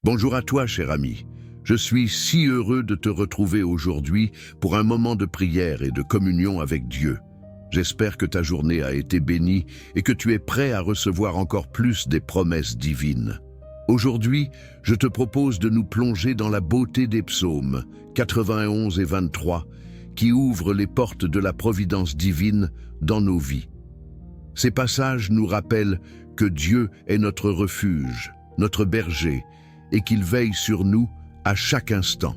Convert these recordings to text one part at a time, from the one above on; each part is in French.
Bonjour à toi, cher ami. Je suis si heureux de te retrouver aujourd'hui pour un moment de prière et de communion avec Dieu. J'espère que ta journée a été bénie et que tu es prêt à recevoir encore plus des promesses divines. Aujourd'hui, je te propose de nous plonger dans la beauté des psaumes 91 et 23 qui ouvrent les portes de la providence divine dans nos vies. Ces passages nous rappellent que Dieu est notre refuge, notre berger, et qu'il veille sur nous à chaque instant.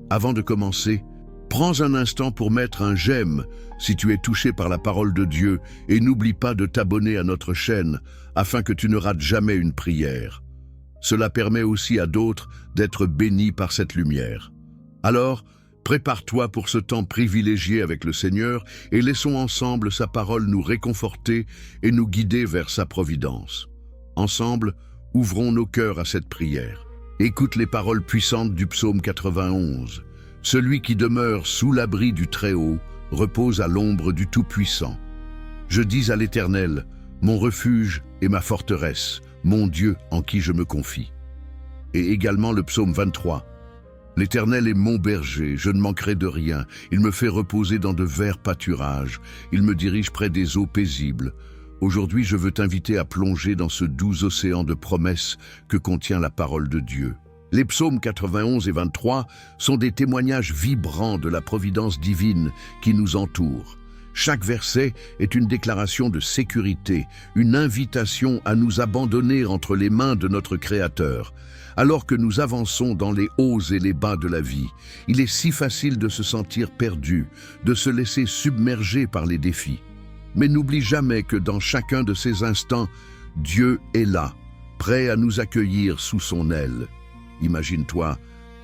Avant de commencer, prends un instant pour mettre un j'aime si tu es touché par la parole de Dieu et n'oublie pas de t'abonner à notre chaîne afin que tu ne rates jamais une prière. Cela permet aussi à d'autres d'être bénis par cette lumière. Alors, prépare-toi pour ce temps privilégié avec le Seigneur et laissons ensemble sa parole nous réconforter et nous guider vers sa providence. Ensemble, ouvrons nos cœurs à cette prière. Écoute les paroles puissantes du psaume 91. Celui qui demeure sous l'abri du Très-Haut repose à l'ombre du Tout-Puissant. Je dis à l'Éternel, mon refuge et ma forteresse, mon Dieu en qui je me confie. Et également le psaume 23. L'Éternel est mon berger, je ne manquerai de rien. Il me fait reposer dans de verts pâturages. Il me dirige près des eaux paisibles. Aujourd'hui, je veux t'inviter à plonger dans ce doux océan de promesses que contient la parole de Dieu. Les psaumes 91 et 23 sont des témoignages vibrants de la providence divine qui nous entoure. Chaque verset est une déclaration de sécurité, une invitation à nous abandonner entre les mains de notre Créateur. Alors que nous avançons dans les hauts et les bas de la vie, il est si facile de se sentir perdu, de se laisser submerger par les défis. Mais n'oublie jamais que dans chacun de ces instants, Dieu est là, prêt à nous accueillir sous son aile. Imagine-toi,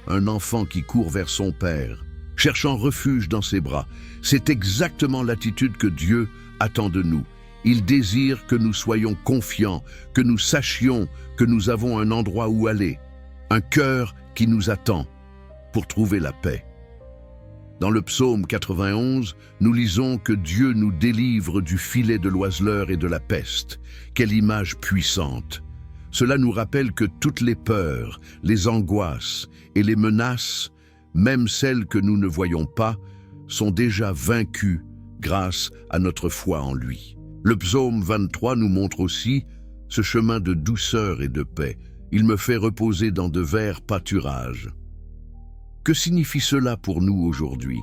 un enfant qui court vers son père, cherchant refuge dans ses bras. C'est exactement l'attitude que Dieu attend de nous. Il désire que nous soyons confiants, que nous sachions que nous avons un endroit où aller, un cœur qui nous attend pour trouver la paix. Dans le psaume 91, nous lisons que Dieu nous délivre du filet de l'oiseleur et de la peste. Quelle image puissante! Cela nous rappelle que toutes les peurs, les angoisses et les menaces, même celles que nous ne voyons pas, sont déjà vaincues grâce à notre foi en lui. Le psaume 23 nous montre aussi ce chemin de douceur et de paix. Il me fait reposer dans de verts pâturages. Que signifie cela pour nous aujourd'hui?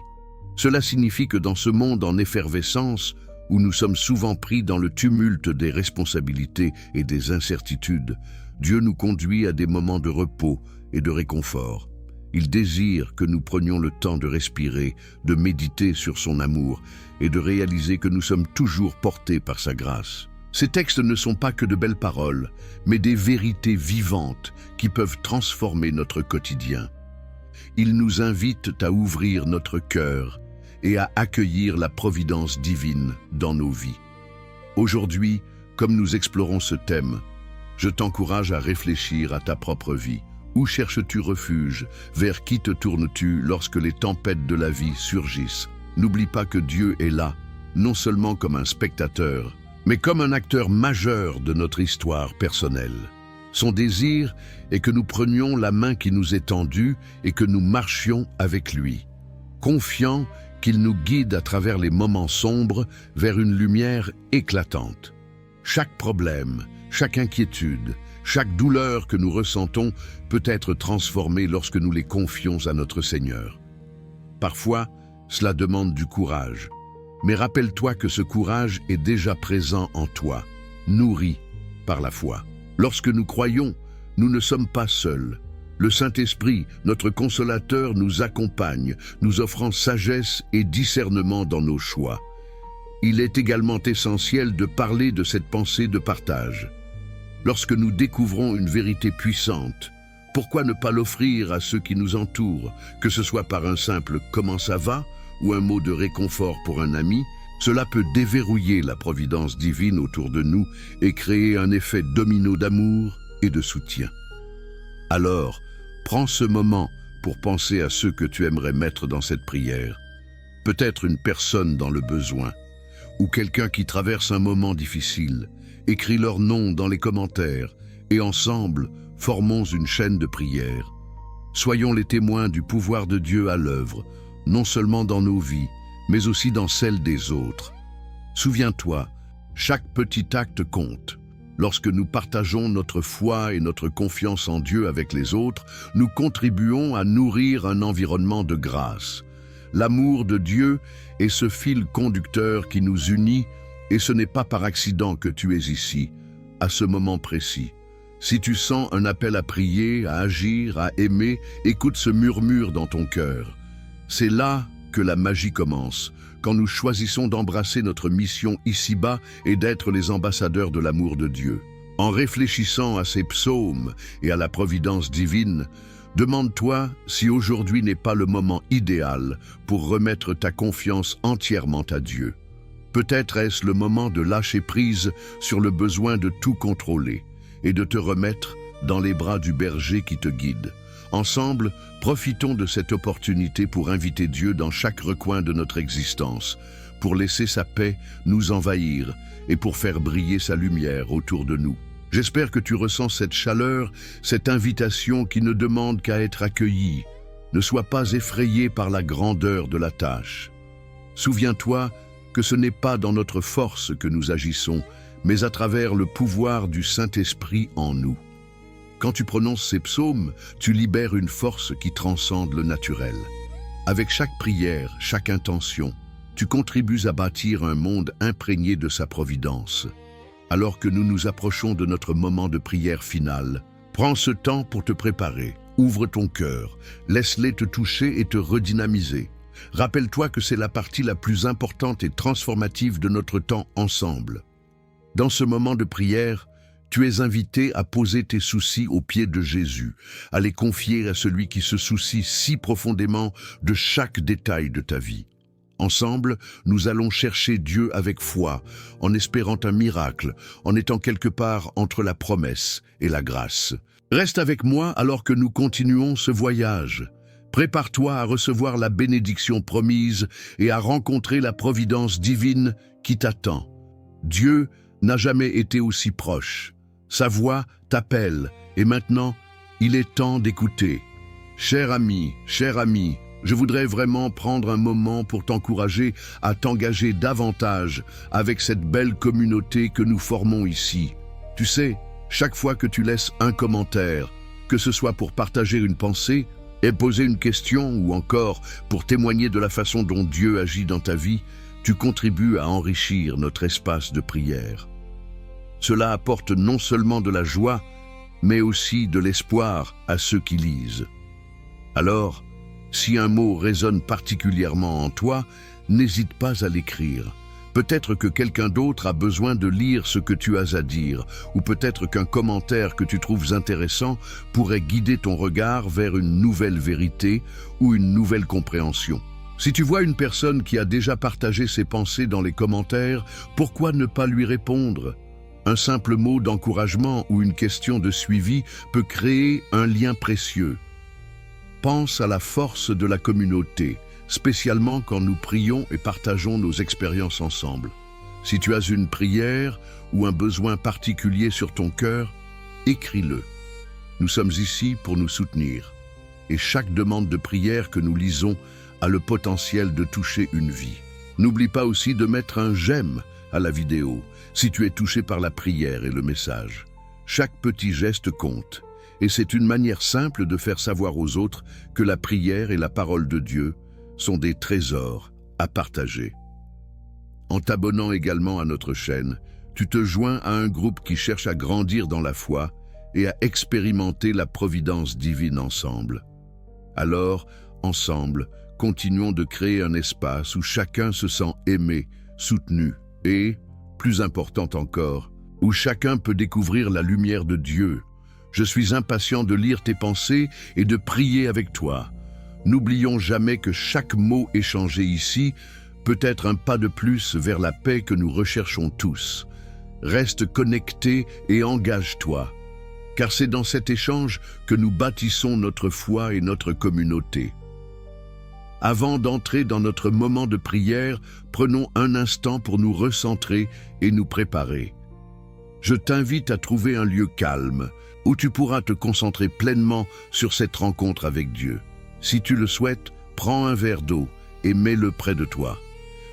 Cela signifie que dans ce monde en effervescence, où nous sommes souvent pris dans le tumulte des responsabilités et des incertitudes, Dieu nous conduit à des moments de repos et de réconfort. Il désire que nous prenions le temps de respirer, de méditer sur son amour et de réaliser que nous sommes toujours portés par sa grâce. Ces textes ne sont pas que de belles paroles, mais des vérités vivantes qui peuvent transformer notre quotidien. Ils nous invitent à ouvrir notre cœur et à accueillir la providence divine dans nos vies. Aujourd'hui, comme nous explorons ce thème, je t'encourage à réfléchir à ta propre vie. Où cherches-tu refuge? Vers qui te tournes-tu lorsque les tempêtes de la vie surgissent? N'oublie pas que Dieu est là, non seulement comme un spectateur, mais comme un acteur majeur de notre histoire personnelle. Son désir est que nous prenions la main qui nous est tendue et que nous marchions avec lui, confiants qu'il nous guide à travers les moments sombres vers une lumière éclatante. Chaque problème, chaque inquiétude, chaque douleur que nous ressentons peut être transformée lorsque nous les confions à notre Seigneur. Parfois, cela demande du courage, mais rappelle-toi que ce courage est déjà présent en toi, nourri par la foi. Lorsque nous croyons, nous ne sommes pas seuls. Le Saint-Esprit, notre consolateur, nous accompagne, nous offrant sagesse et discernement dans nos choix. Il est également essentiel de parler de cette pensée de partage. Lorsque nous découvrons une vérité puissante, pourquoi ne pas l'offrir à ceux qui nous entourent, que ce soit par un simple « comment ça va » ou un mot de réconfort pour un ami? Cela peut déverrouiller la providence divine autour de nous et créer un effet domino d'amour et de soutien. Alors, prends ce moment pour penser à ceux que tu aimerais mettre dans cette prière. Peut-être une personne dans le besoin, ou quelqu'un qui traverse un moment difficile. Écris leur nom dans les commentaires et ensemble, Formons une chaîne de prière. Soyons les témoins du pouvoir de Dieu à l'œuvre, non seulement dans nos vies, mais aussi dans celles des autres. Souviens-toi, chaque petit acte compte. Lorsque nous partageons notre foi et notre confiance en Dieu avec les autres, nous contribuons à nourrir un environnement de grâce. L'amour de Dieu est ce fil conducteur qui nous unit, et ce n'est pas par accident que tu es ici, à ce moment précis. Si tu sens un appel à prier, à agir, à aimer, écoute ce murmure dans ton cœur. C'est là que la magie commence, quand nous choisissons d'embrasser notre mission ici-bas et d'être les ambassadeurs de l'amour de Dieu. En réfléchissant à ces psaumes et à la providence divine, demande-toi si aujourd'hui n'est pas le moment idéal pour remettre ta confiance entièrement à Dieu. Peut-être est-ce le moment de lâcher prise sur le besoin de tout contrôler et de te remettre dans les bras du berger qui te guide. Ensemble, profitons de cette opportunité pour inviter Dieu dans chaque recoin de notre existence, pour laisser sa paix nous envahir et pour faire briller sa lumière autour de nous. J'espère que tu ressens cette chaleur, cette invitation qui ne demande qu'à être accueillie. Ne sois pas effrayé par la grandeur de la tâche. Souviens-toi que ce n'est pas dans notre force que nous agissons, mais à travers le pouvoir du Saint-Esprit en nous. Quand tu prononces ces psaumes, tu libères une force qui transcende le naturel. Avec chaque prière, chaque intention, tu contribues à bâtir un monde imprégné de sa providence. Alors que nous nous approchons de notre moment de prière finale, prends ce temps pour te préparer. Ouvre ton cœur, laisse-les te toucher et te redynamiser. Rappelle-toi que c'est la partie la plus importante et transformative de notre temps ensemble. Dans ce moment de prière, tu es invité à poser tes soucis aux pieds de Jésus, à les confier à celui qui se soucie si profondément de chaque détail de ta vie. Ensemble, nous allons chercher Dieu avec foi, en espérant un miracle, en étant quelque part entre la promesse et la grâce. Reste avec moi alors que nous continuons ce voyage. Prépare-toi à recevoir la bénédiction promise et à rencontrer la providence divine qui t'attend. Dieu n'a jamais été aussi proche. Sa voix t'appelle et maintenant, il est temps d'écouter. Cher ami, je voudrais vraiment prendre un moment pour t'encourager à t'engager davantage avec cette belle communauté que nous formons ici. Tu sais, chaque fois que tu laisses un commentaire, que ce soit pour partager une pensée, et poser une question ou encore pour témoigner de la façon dont Dieu agit dans ta vie, tu contribues à enrichir notre espace de prière. Cela apporte non seulement de la joie, mais aussi de l'espoir à ceux qui lisent. Alors, si un mot résonne particulièrement en toi, n'hésite pas à l'écrire. Peut-être que quelqu'un d'autre a besoin de lire ce que tu as à dire, ou peut-être qu'un commentaire que tu trouves intéressant pourrait guider ton regard vers une nouvelle vérité ou une nouvelle compréhension. Si tu vois une personne qui a déjà partagé ses pensées dans les commentaires, pourquoi ne pas lui répondre ? Un simple mot d'encouragement ou une question de suivi peut créer un lien précieux. Pense à la force de la communauté, spécialement quand nous prions et partageons nos expériences ensemble. Si tu as une prière ou un besoin particulier sur ton cœur, écris-le. Nous sommes ici pour nous soutenir. Et chaque demande de prière que nous lisons a le potentiel de toucher une vie. N'oublie pas aussi de mettre un j'aime à la vidéo, si tu es touché par la prière et le message. Chaque petit geste compte, et c'est une manière simple de faire savoir aux autres que la prière et la parole de Dieu sont des trésors à partager. En t'abonnant également à notre chaîne, tu te joins à un groupe qui cherche à grandir dans la foi et à expérimenter la providence divine ensemble. Alors, ensemble, continuons de créer un espace où chacun se sent aimé, soutenu et, plus important encore, où chacun peut découvrir la lumière de Dieu. Je suis impatient de lire tes pensées et de prier avec toi. N'oublions jamais que chaque mot échangé ici peut être un pas de plus vers la paix que nous recherchons tous. Reste connecté et engage-toi, car c'est dans cet échange que nous bâtissons notre foi et notre communauté. Avant d'entrer dans notre moment de prière, prenons un instant pour nous recentrer et nous préparer. Je t'invite à trouver un lieu calme, où tu pourras te concentrer pleinement sur cette rencontre avec Dieu. Si tu le souhaites, prends un verre d'eau et mets-le près de toi.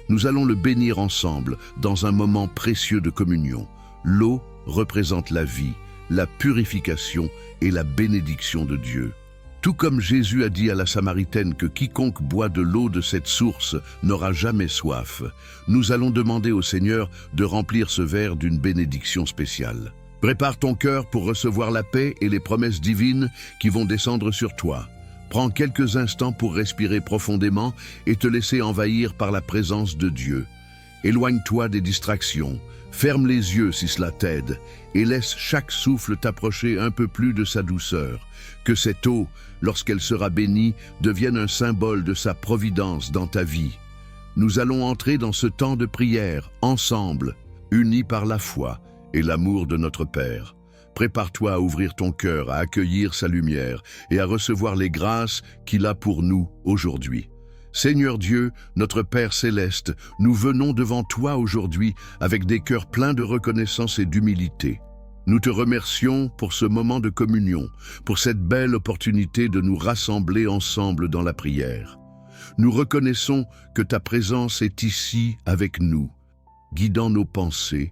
Nous allons le bénir ensemble dans un moment précieux de communion. L'eau représente la vie, la purification et la bénédiction de Dieu. Tout comme Jésus a dit à la Samaritaine que quiconque boit de l'eau de cette source n'aura jamais soif, nous allons demander au Seigneur de remplir ce verre d'une bénédiction spéciale. Prépare ton cœur pour recevoir la paix et les promesses divines qui vont descendre sur toi. Prends quelques instants pour respirer profondément et te laisser envahir par la présence de Dieu. Éloigne-toi des distractions, ferme les yeux si cela t'aide et laisse chaque souffle t'approcher un peu plus de sa douceur. Que cette eau, lorsqu'elle sera bénie, devienne un symbole de sa providence dans ta vie. Nous allons entrer dans ce temps de prière, ensemble, unis par la foi et l'amour de notre Père. Prépare-toi à ouvrir ton cœur, à accueillir sa lumière et à recevoir les grâces qu'il a pour nous aujourd'hui. Seigneur Dieu, notre Père céleste, nous venons devant toi aujourd'hui avec des cœurs pleins de reconnaissance et d'humilité. Nous te remercions pour ce moment de communion, pour cette belle opportunité de nous rassembler ensemble dans la prière. Nous reconnaissons que ta présence est ici avec nous, guidant nos pensées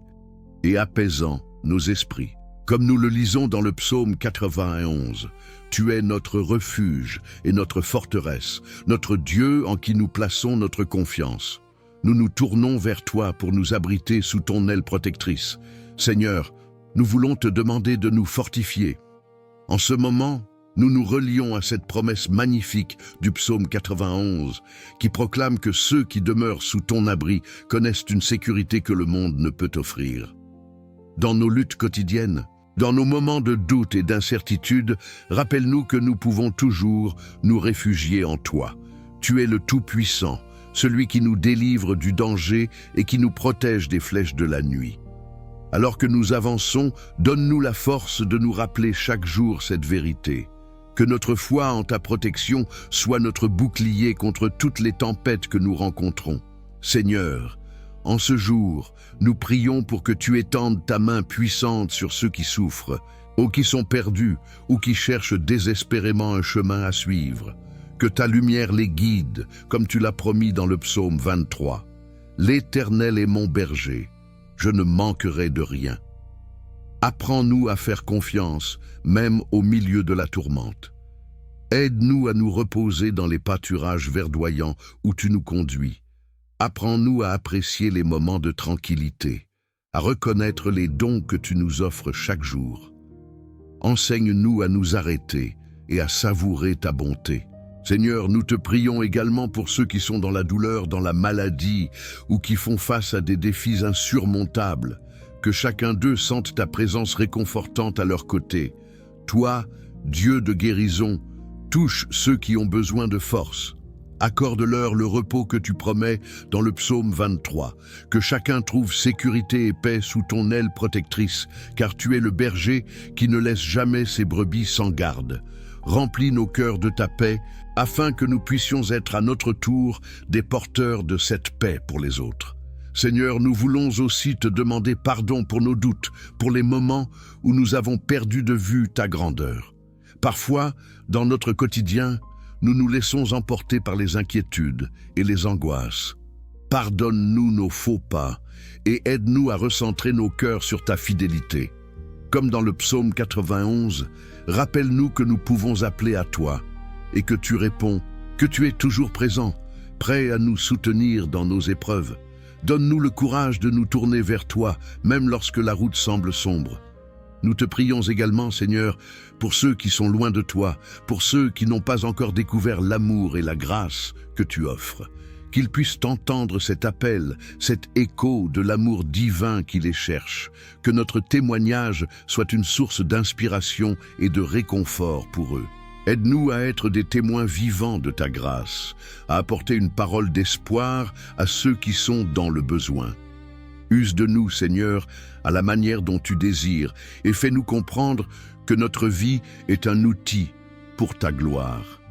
et apaisant nos esprits. Comme nous le lisons dans le psaume 91, tu es notre refuge et notre forteresse, notre Dieu en qui nous plaçons notre confiance. Nous nous tournons vers toi pour nous abriter sous ton aile protectrice. Seigneur, nous voulons te demander de nous fortifier. En ce moment, nous nous relions à cette promesse magnifique du psaume 91 qui proclame que ceux qui demeurent sous ton abri connaissent une sécurité que le monde ne peut offrir. Dans nos luttes quotidiennes, dans nos moments de doute et d'incertitude, rappelle-nous que nous pouvons toujours nous réfugier en toi. Tu es le Tout-Puissant, celui qui nous délivre du danger et qui nous protège des flèches de la nuit. Alors que nous avançons, donne-nous la force de nous rappeler chaque jour cette vérité. Que notre foi en ta protection soit notre bouclier contre toutes les tempêtes que nous rencontrons. Seigneur, en ce jour, nous prions pour que tu étendes ta main puissante sur ceux qui souffrent, ou qui sont perdus, ou qui cherchent désespérément un chemin à suivre. Que ta lumière les guide, comme tu l'as promis dans le psaume 23. L'Éternel est mon berger, je ne manquerai de rien. Apprends-nous à faire confiance, même au milieu de la tourmente. Aide-nous à nous reposer dans les pâturages verdoyants où tu nous conduis. Apprends-nous à apprécier les moments de tranquillité, à reconnaître les dons que tu nous offres chaque jour. Enseigne-nous à nous arrêter et à savourer ta bonté. Seigneur, nous te prions également pour ceux qui sont dans la douleur, dans la maladie ou qui font face à des défis insurmontables. Que chacun d'eux sente ta présence réconfortante à leur côté. Toi, Dieu de guérison, touche ceux qui ont besoin de force. Accorde-leur le repos que tu promets dans le psaume 23. Que chacun trouve sécurité et paix sous ton aile protectrice, car tu es le berger qui ne laisse jamais ses brebis sans garde. Remplis nos cœurs de ta paix, afin que nous puissions être à notre tour des porteurs de cette paix pour les autres. Seigneur, nous voulons aussi te demander pardon pour nos doutes, pour les moments où nous avons perdu de vue ta grandeur. Parfois, dans notre quotidien, nous nous laissons emporter par les inquiétudes et les angoisses. Pardonne-nous nos faux pas et aide-nous à recentrer nos cœurs sur ta fidélité. Comme dans le psaume 91, rappelle-nous que nous pouvons appeler à toi et que tu réponds, que tu es toujours présent, prêt à nous soutenir dans nos épreuves. Donne-nous le courage de nous tourner vers toi, même lorsque la route semble sombre. Nous te prions également, Seigneur, pour ceux qui sont loin de toi, pour ceux qui n'ont pas encore découvert l'amour et la grâce que tu offres. Qu'ils puissent entendre cet appel, cet écho de l'amour divin qui les cherche. Que notre témoignage soit une source d'inspiration et de réconfort pour eux. Aide-nous à être des témoins vivants de ta grâce, à apporter une parole d'espoir à ceux qui sont dans le besoin. Use de nous, Seigneur, à la manière dont tu désires, et fais-nous comprendre que notre vie est un outil pour ta gloire.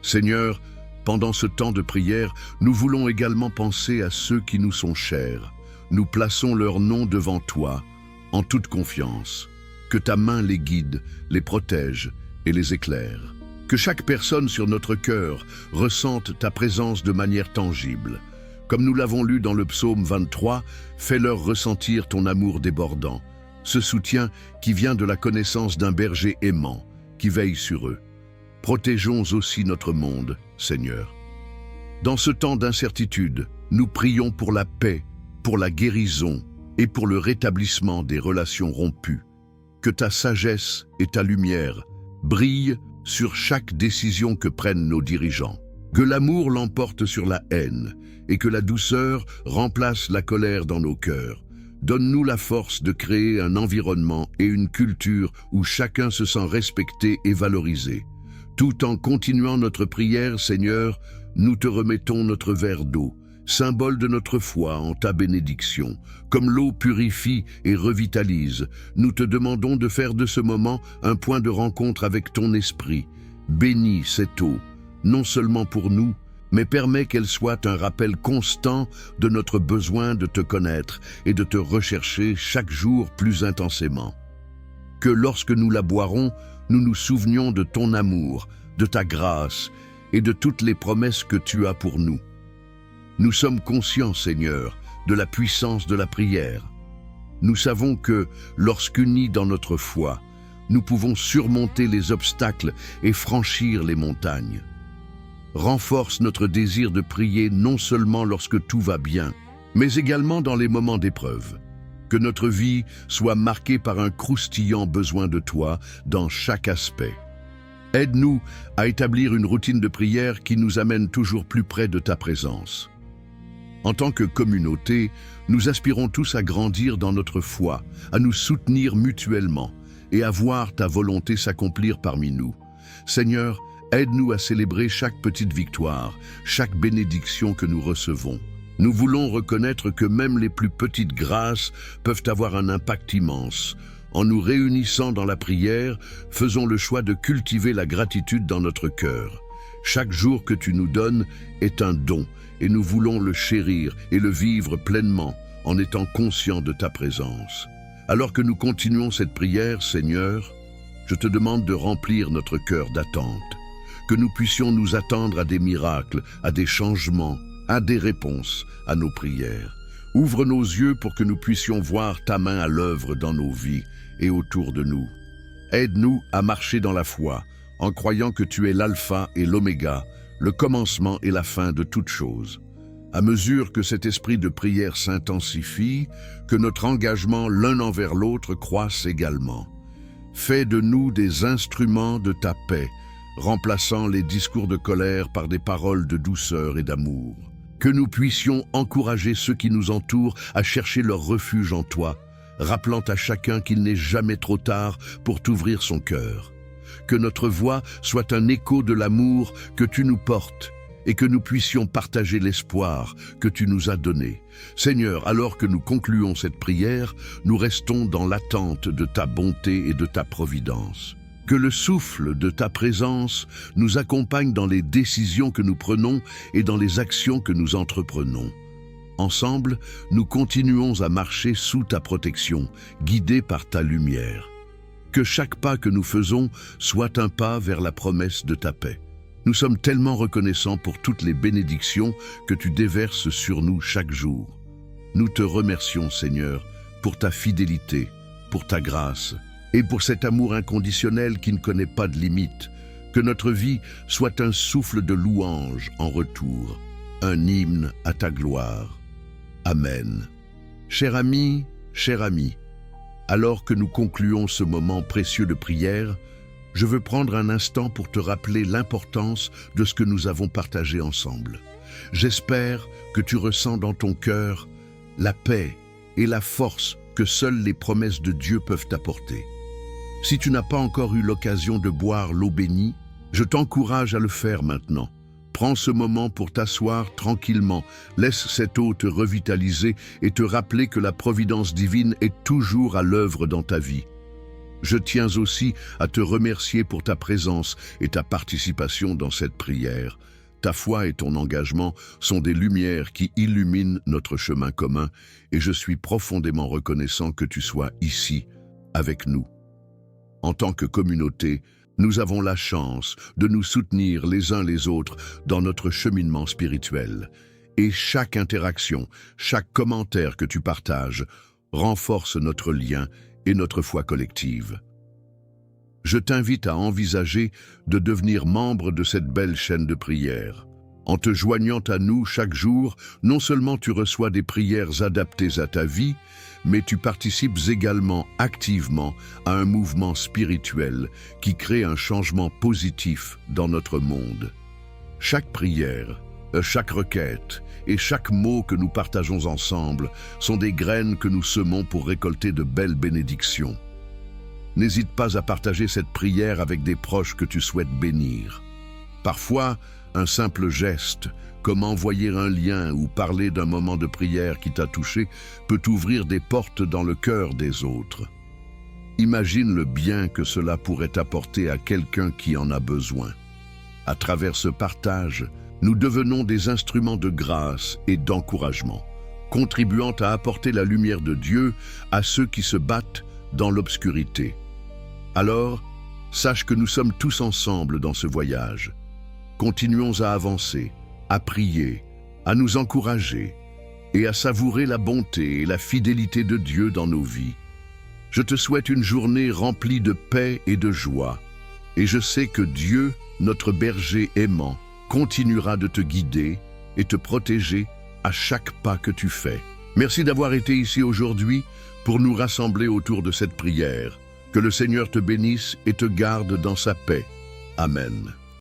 Seigneur, pendant ce temps de prière, nous voulons également penser à ceux qui nous sont chers. Nous plaçons leur nom devant toi, en toute confiance. que ta main les guide, les protège et les éclaire. Que chaque personne sur notre cœur ressente ta présence de manière tangible. Comme nous l'avons lu dans le psaume 23, fais-leur ressentir ton amour débordant, ce soutien qui vient de la connaissance d'un berger aimant, qui veille sur eux. Protégeons aussi notre monde, Seigneur. Dans ce temps d'incertitude, nous prions pour la paix, pour la guérison et pour le rétablissement des relations rompues. Que ta sagesse et ta lumière brillent sur chaque décision que prennent nos dirigeants. Que l'amour l'emporte sur la haine et que la douceur remplace la colère dans nos cœurs. Donne-nous la force de créer un environnement et une culture où chacun se sent respecté et valorisé. Tout en continuant notre prière, Seigneur, nous te remettons notre verre d'eau, symbole de notre foi en ta bénédiction. Comme l'eau purifie et revitalise, nous te demandons de faire de ce moment un point de rencontre avec ton esprit. Bénis cette eau, non seulement pour nous, mais permets qu'elle soit un rappel constant de notre besoin de te connaître et de te rechercher chaque jour plus intensément. Que lorsque nous la boirons, nous nous souvenions de ton amour, de ta grâce et de toutes les promesses que tu as pour nous. Nous sommes conscients, Seigneur, de la puissance de la prière. Nous savons que, lorsqu'unis dans notre foi, nous pouvons surmonter les obstacles et franchir les montagnes. Renforce notre désir de prier non seulement lorsque tout va bien, mais également dans les moments d'épreuve. Que notre vie soit marquée par un croustillant besoin de toi dans chaque aspect. Aide-nous à établir une routine de prière qui nous amène toujours plus près de ta présence. En tant que communauté, nous aspirons tous à grandir dans notre foi, à nous soutenir mutuellement et à voir ta volonté s'accomplir parmi nous. Seigneur, aide-nous à célébrer chaque petite victoire, chaque bénédiction que nous recevons. Nous voulons reconnaître que même les plus petites grâces peuvent avoir un impact immense. En nous réunissant dans la prière, faisons le choix de cultiver la gratitude dans notre cœur. Chaque jour que tu nous donnes est un don, et nous voulons le chérir et le vivre pleinement en étant conscients de ta présence. Alors que nous continuons cette prière, Seigneur, je te demande de remplir notre cœur d'attente, que nous puissions nous attendre à des miracles, à des changements, à des réponses à nos prières. Ouvre nos yeux pour que nous puissions voir ta main à l'œuvre dans nos vies et autour de nous. Aide-nous à marcher dans la foi, en croyant que tu es l'alpha et l'oméga, le commencement et la fin de toutes choses. À mesure que cet esprit de prière s'intensifie, que notre engagement l'un envers l'autre croisse également. Fais de nous des instruments de ta paix, remplaçant les discours de colère par des paroles de douceur et d'amour. Que nous puissions encourager ceux qui nous entourent à chercher leur refuge en toi, rappelant à chacun qu'il n'est jamais trop tard pour t'ouvrir son cœur. Que notre voix soit un écho de l'amour que tu nous portes et que nous puissions partager l'espoir que tu nous as donné. Seigneur, alors que nous concluons cette prière, nous restons dans l'attente de ta bonté et de ta providence. Que le souffle de ta présence nous accompagne dans les décisions que nous prenons et dans les actions que nous entreprenons. Ensemble, nous continuons à marcher sous ta protection, guidés par ta lumière. Que chaque pas que nous faisons soit un pas vers la promesse de ta paix. Nous sommes tellement reconnaissants pour toutes les bénédictions que tu déverses sur nous chaque jour. Nous te remercions, Seigneur, pour ta fidélité, pour ta grâce et pour cet amour inconditionnel qui ne connaît pas de limite. Que notre vie soit un souffle de louange en retour, un hymne à ta gloire. Amen. Cher ami, alors que nous concluons ce moment précieux de prière, je veux prendre un instant pour te rappeler l'importance de ce que nous avons partagé ensemble. J'espère que tu ressens dans ton cœur la paix et la force que seules les promesses de Dieu peuvent apporter. Si tu n'as pas encore eu l'occasion de boire l'eau bénie, je t'encourage à le faire maintenant. Prends ce moment pour t'asseoir tranquillement, laisse cette eau te revitaliser et te rappeler que la providence divine est toujours à l'œuvre dans ta vie. Je tiens aussi à te remercier pour ta présence et ta participation dans cette prière. Ta foi et ton engagement sont des lumières qui illuminent notre chemin commun et je suis profondément reconnaissant que tu sois ici, avec nous. En tant que communauté, nous avons la chance de nous soutenir les uns les autres dans notre cheminement spirituel. Et chaque interaction, chaque commentaire que tu partages renforce notre lien et notre foi collective. Je t'invite à envisager de devenir membre de cette belle chaîne de prières. En te joignant à nous chaque jour, non seulement tu reçois des prières adaptées à ta vie, mais tu participes également activement à un mouvement spirituel qui crée un changement positif dans notre monde. Chaque prière, chaque requête et chaque mot que nous partageons ensemble sont des graines que nous semons pour récolter de belles bénédictions. N'hésite pas à partager cette prière avec des proches que tu souhaites bénir. Parfois, un simple geste, comme envoyer un lien ou parler d'un moment de prière qui t'a touché, peut ouvrir des portes dans le cœur des autres. Imagine le bien que cela pourrait apporter à quelqu'un qui en a besoin. À travers ce partage, nous devenons des instruments de grâce et d'encouragement, contribuant à apporter la lumière de Dieu à ceux qui se battent dans l'obscurité. Alors, sache que nous sommes tous ensemble dans ce voyage. Continuons à avancer, à prier, à nous encourager et à savourer la bonté et la fidélité de Dieu dans nos vies. Je te souhaite une journée remplie de paix et de joie, et je sais que Dieu, notre berger aimant, continuera de te guider et te protéger à chaque pas que tu fais. Merci d'avoir été ici aujourd'hui pour nous rassembler autour de cette prière. Que le Seigneur te bénisse et te garde dans sa paix. Amen.